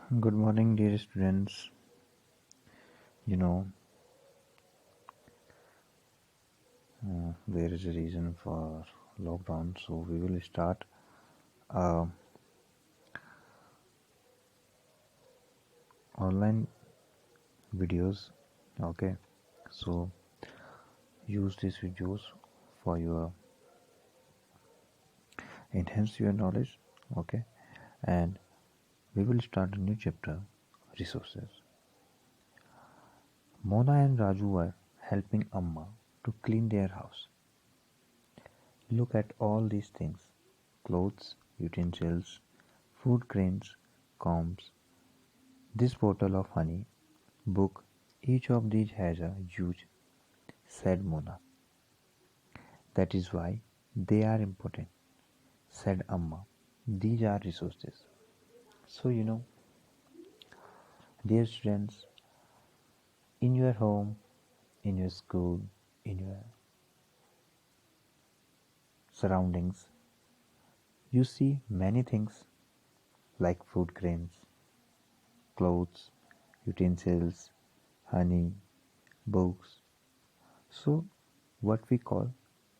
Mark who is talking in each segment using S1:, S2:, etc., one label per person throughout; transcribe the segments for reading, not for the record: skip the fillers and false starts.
S1: Good morning, dear students. You know, there is a reason for lockdown, so we will start uh, online videos. Okay, so use these videos for your enhance your knowledge. Okay, and we will start a new chapter, resources. Mona and Raju were helping Amma to clean their house. Look at all these things: clothes, utensils, food grains, combs, this bottle of honey, book, each of these has a use, said Mona. That is why they are important, said Amma. These are resources. So, dear students, in your home, in your school, in your surroundings, you see many things like food grains, clothes, utensils, honey, books. So, what we call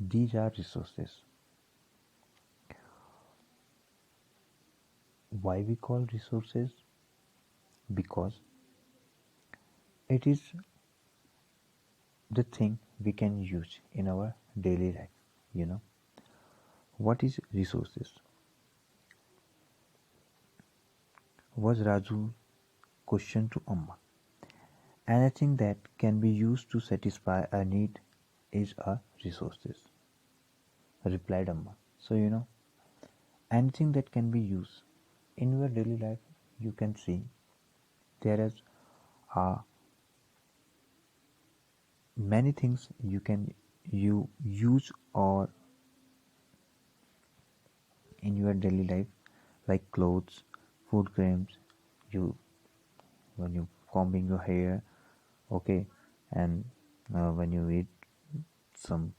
S1: these are resources. Why we call resources? Because it is the thing we can use in our daily life. You know, what is resources? Was Raju's question to Amma. Anything that can be used to satisfy a need is a resources, replied Amma. So anything that can be used in your daily life, you can see there is uh, many things you use or in your daily life, like clothes, food grains, you when you combing your hair, okay, and when you eat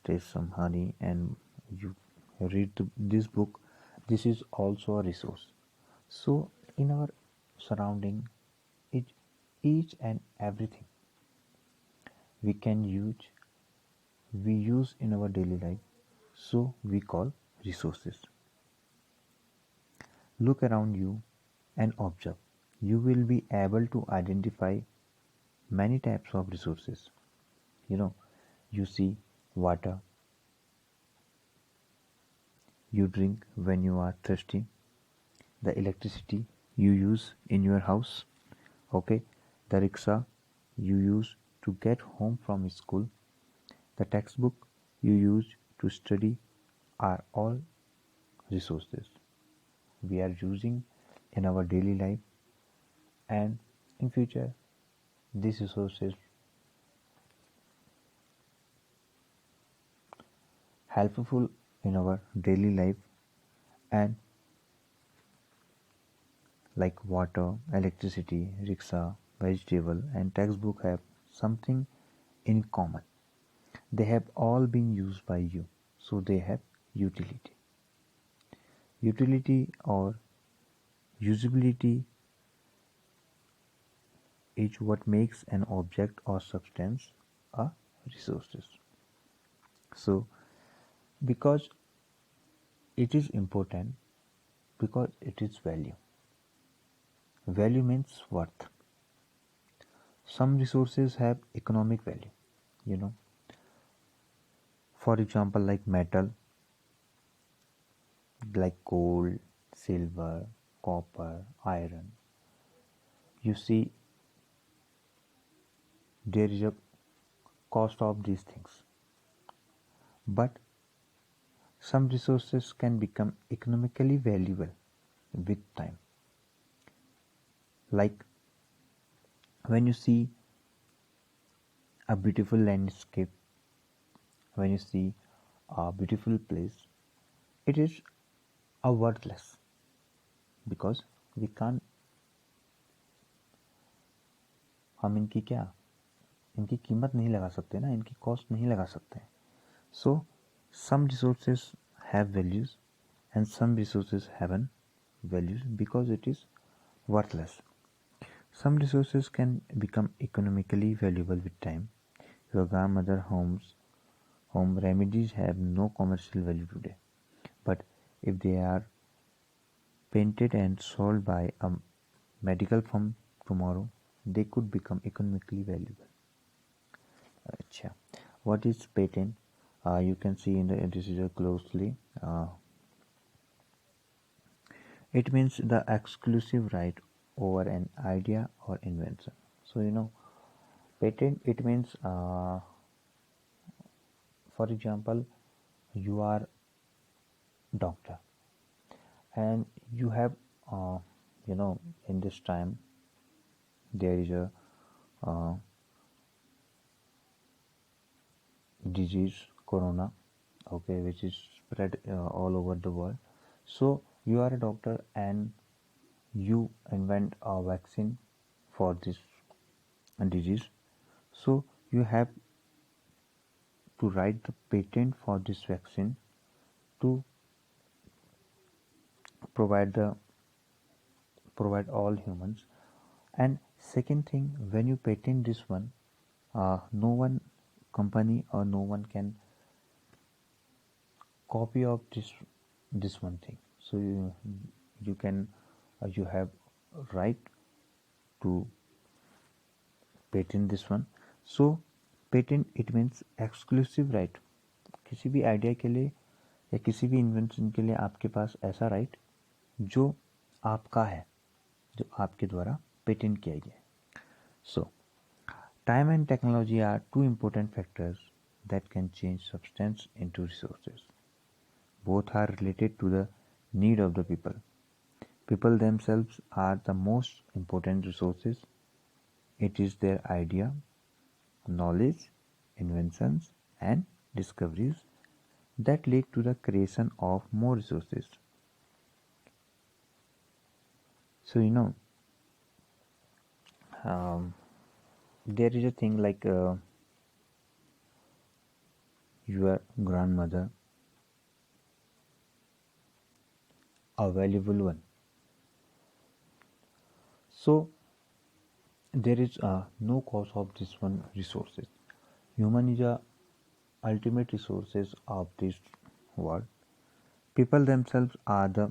S1: taste some honey, and you read this book, this is also a resource. So in our surrounding, each and everything we can use in our daily life, so we call resources. Look around you and observe. You will be able to identify many types of resources. You know, you see water you drink when you are thirsty, the electricity you use in your house, okay, the rickshaw you use to get home from school, the textbook you use to study are all resources we are using in our daily life, and in future these resources helpful in our daily life, and like water, electricity, rickshaw, vegetable, and textbook have something in common. They have all been used by you, so they have utility. Utility or usability is what makes an object or substance a resources. So, because it is important, because it is value. Value means worth. Some resources have economic value, you know. For example, like metal, like gold, silver, copper, iron. You see, there is a cost of these things. But some resources can become economically valuable with time. Like when you see a beautiful landscape, when you see a beautiful place, it is a worthless because we can't हम इनकी कीमत नहीं लगा सकते ना, इनकी cost नहीं लगा सकते. So some resources have values and some resources haven't values because it is worthless. Some resources can become economically valuable with time. Your grandmother home remedies have no commercial value today, but if they are patented and sold by a medical firm tomorrow, they could become economically valuable. Acha. What is patent? You can see in the decision closely. It means the exclusive right over an idea or invention. So patent. It means, for example, you are doctor and you have, uh, in this time there is a uh, disease corona, okay, which is spread all over the world. So you are a doctor and you invent a vaccine for this disease. So you have to write the patent for this vaccine to provide the provide all humans. And second thing, when you patent this one, no one company or no one can copy of this one thing. So you can you have right to patent this one. So patent it means exclusive right. किसी भी idea के लिए या किसी भी invention के लिए आपके पास ऐसा राइट जो आपका है, जो आपके द्वारा पेटेंट किया गया है. So time and technology are two important factors that can change substance into resources. Both are related to the need of the people. People themselves are the most important resources. It is their idea, knowledge, inventions, and discoveries that lead to the creation of more resources. So um, there is a thing like your grandmother, a valuable one. So there is no cause of this one resources. Human is a ultimate resources of this world. People themselves are the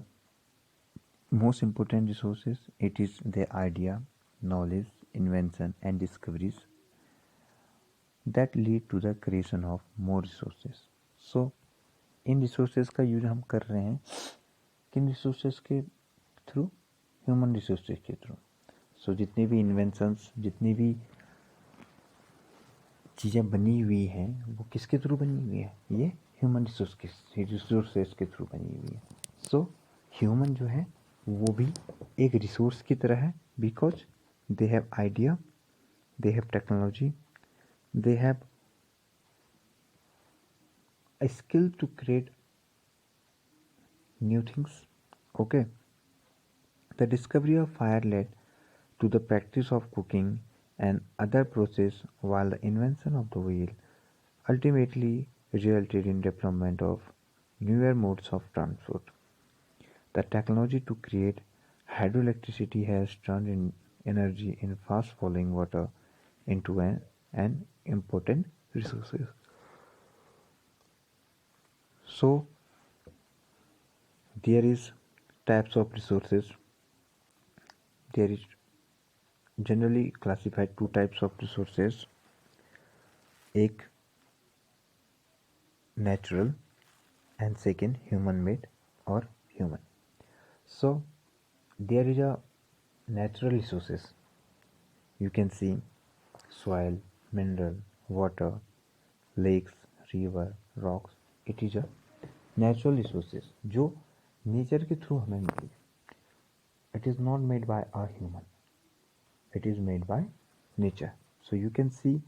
S1: most important resources. It is their idea, knowledge, invention, and discoveries that lead to the creation of more resources. So in resources का use हम कर रहे हैं किन resources के through? Human resources के through. सो जितनी भी इन्वेंशंस, जितनी भी चीज़ें बनी हुई हैं वो किसके थ्रू बनी हुई है? ये ह्यूमन रिसोर्सेज के थ्रू बनी हुई है. सो ह्यूमन जो है वो भी एक रिसोर्स की तरह है, because they have idea, they have technology, they have a skill to create new things. Okay, the discovery of fire led to the practice of cooking and other process, while the invention of the wheel ultimately resulted in development of newer modes of transport. The technology to create hydroelectricity has turned in energy in fast flowing water into an important resource. So there is types of resources. There is generally classified two types of resources. एक natural and second human made or human. So there is a natural resources. You can see soil, mineral, water, lakes, river, rocks. It is a natural resources जो nature के through हमें मिली. It is not made by a human. It is made by nature. So you can see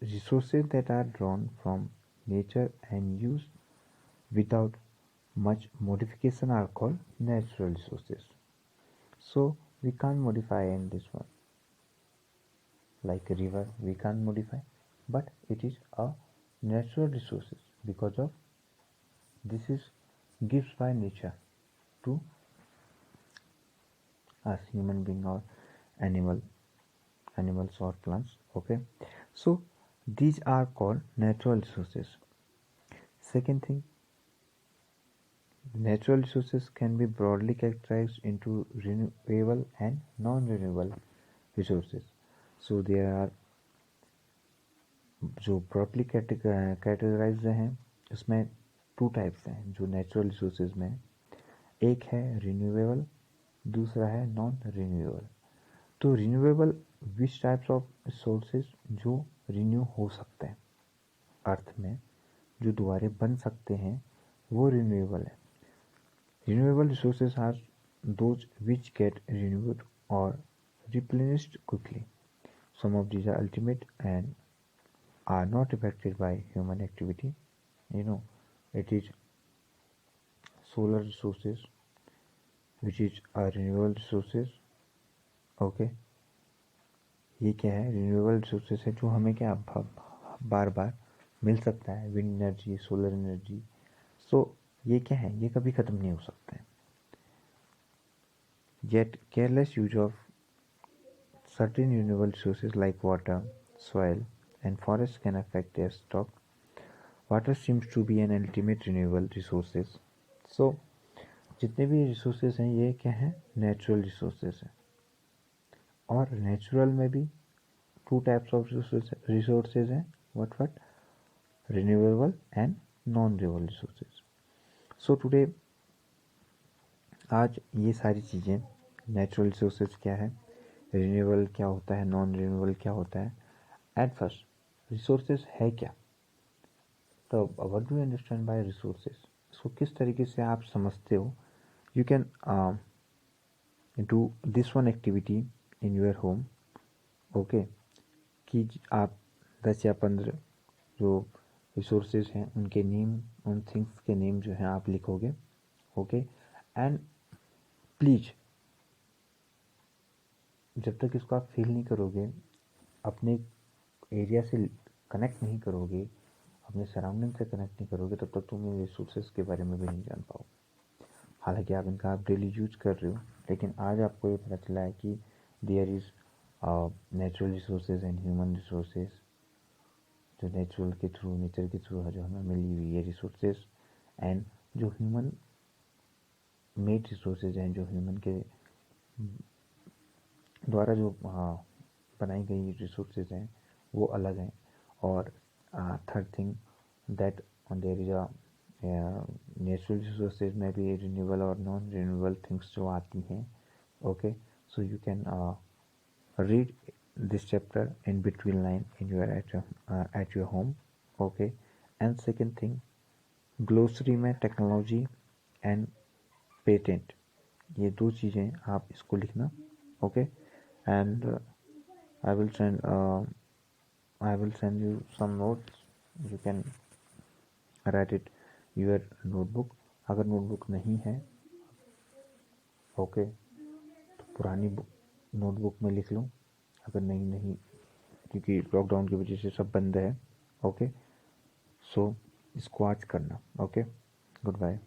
S1: resources that are drawn from nature and used without much modification are called natural resources. So we can't modify in this one. Like a river, we can't modify, but it is a natural resources because of this is gives by nature to as human being or animals or plants. Okay, so these are called natural resources. Second thing, natural resources can be broadly characterized into renewable and non-renewable resources. So there are जो broadly categorized हैं उसमें two types हैं जो natural resources में है. एक है renewable, दूसरा है नॉन रिन्यूएबल. तो renewable which types of resources जो रिन्यू हो सकते हैं अर्थ में, जो दोबारा बन सकते हैं, वो रिन्यूएबल है. Renewable resources are those which get renewed और replenished quickly. Some of these are ultimate and are not affected by human activity. It is solar resources, which is a renewable resources. Okay, ये क्या है? Renewable resources है जो हमें क्या बार बार मिल सकता है. Wind energy, solar energy. So ये क्या है? ये कभी ख़त्म नहीं हो सकते हैं. Yet careless use of certain renewable resources like water, soil, and forests can affect their stock. Water seems to be an ultimate renewable resources. So जितने भी रिसोर्सेज हैं ये क्या हैं? नेचुरल रिसोर्सेज हैं. और नेचुरल में भी टू टाइप्स ऑफ रिसोर्सेज हैं. What renewable and non renewable resources. So today आज ये सारी चीज़ें, नेचुरल रिसोर्सेज क्या है, रिन्यूएबल क्या होता है, नॉन रिन्यूएबल क्या होता है. एट फर्स्ट, रिसोर्सेज है क्या? तो what do you understand by resources? इसको किस तरीके से आप समझते हो? You can do this one activity in your home. Okay, कि आप 10 या 15 जो रिसोर्सेज हैं उनके नेम, उन थिंग्स के नेम जो हैं आप लिखोगे. ओके, एंड प्लीज जब तक इसको आप फील नहीं करोगे, अपने एरिया से कनेक्ट नहीं करोगे, अपने सराउंडिंग से कनेक्ट नहीं करोगे, तब तक तुम इन रिसोर्सेज के बारे में भी नहीं जान पाओगे. हालांकि आप इनका आप डेली यूज कर रहे हो, लेकिन आज आपको ये पता चला है कि there is natural resources and human resources. जो नेचुरल के थ्रू, नेचर के थ्रू जो हमें मिली हुई है रिसोर्सेज, एंड जो ह्यूमन मेड रिसोर्सेज हैं, जो ह्यूमन के द्वारा जो बनाई गई रिसोर्सेज हैं वो अलग हैं. और third thing that there is a natural resources में भी रिन्यूएबल और नॉन रिन्यूएबल थिंग्स जो आती हैं. Okay, so you can read this chapter in between line in your at your home. Okay, and second thing, glossary में technology and patent, ये दो चीज़ें आप इसको लिखना. Okay, and I will send you some notes. You can write it your notebook. अगर notebook नहीं है, ओके, तो पुरानी नोटबुक में लिख लो. अगर नहीं, क्योंकि लॉकडाउन की वजह से सब बंद है. ओके, सो इसको आज करना. Okay, good bye.